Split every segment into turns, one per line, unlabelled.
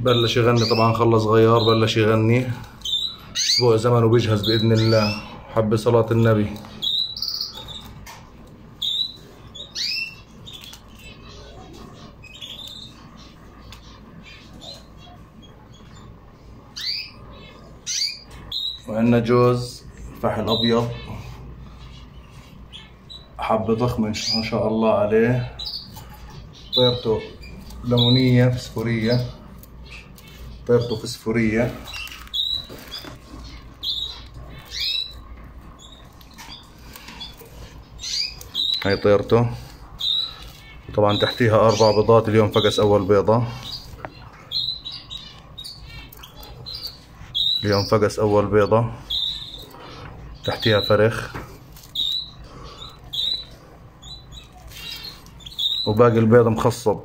بلش يغني طبعا، خلص غيار بلش يغني. اسبوع زمن وبيجهز باذن الله. حب صلاة النبي. وعندنا جوز فحل ابيض، حبة ضخمة ما شاء الله عليه. طيرته ليمونية فسفورية، طيرته فسفورية. هاي طيرته. طبعا تحتيها 4 بيضات، اليوم فقس اول بيضة. اليوم فقس اول بيضة، تحتيها فرخ، وباقي البيض مخصب.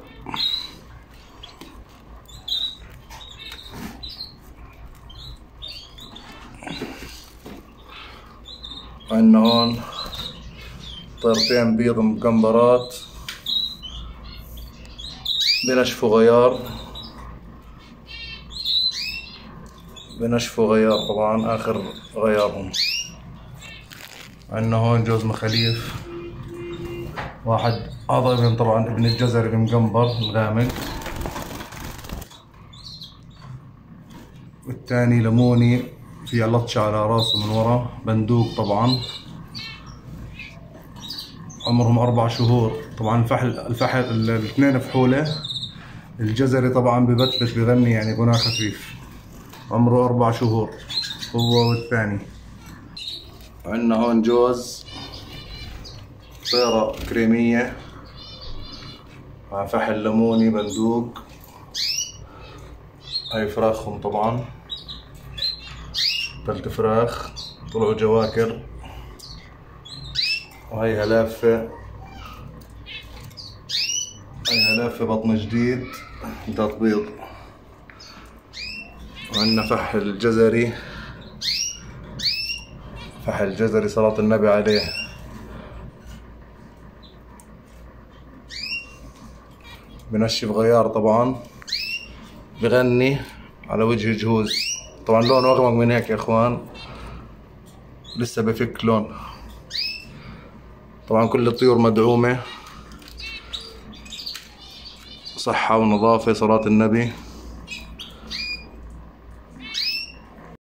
عندنا هون طيرتين بيض مقنبرات بنشفوا غيار، بنشفوا غيار طبعا اخر غيارهم. عندنا هون جوز مخاليف، واحد هذا ابن طبعا ابن الجزري المقنبر الغامق، والثاني ليموني في لطشة على راسه من ورا، بندوق طبعا. عمرهم 4 شهور. طبعا الفحل الاثنين فحولة. الجزري طبعا ببتبش بغني يعني غناء خفيف. عمره 4 شهور هو والثاني. عندنا هون جوز طيرة كريمية مع فحل ليموني بندوق. هاي فراخهم طبعا، 3 فراخ طلعوا جواكر. وهي هلافة، هاي هلافة بطن جديد بدها تبيض. وعندنا فحل جزري، فحل جزري صلاة النبي عليه. بنشف غيار طبعا، بغني على وجه جهوز. طبعا لونه اغمق من هيك يا اخوان، لسه بفك لون. طبعا كل الطيور مدعومة، صحة ونظافة صلاة النبي.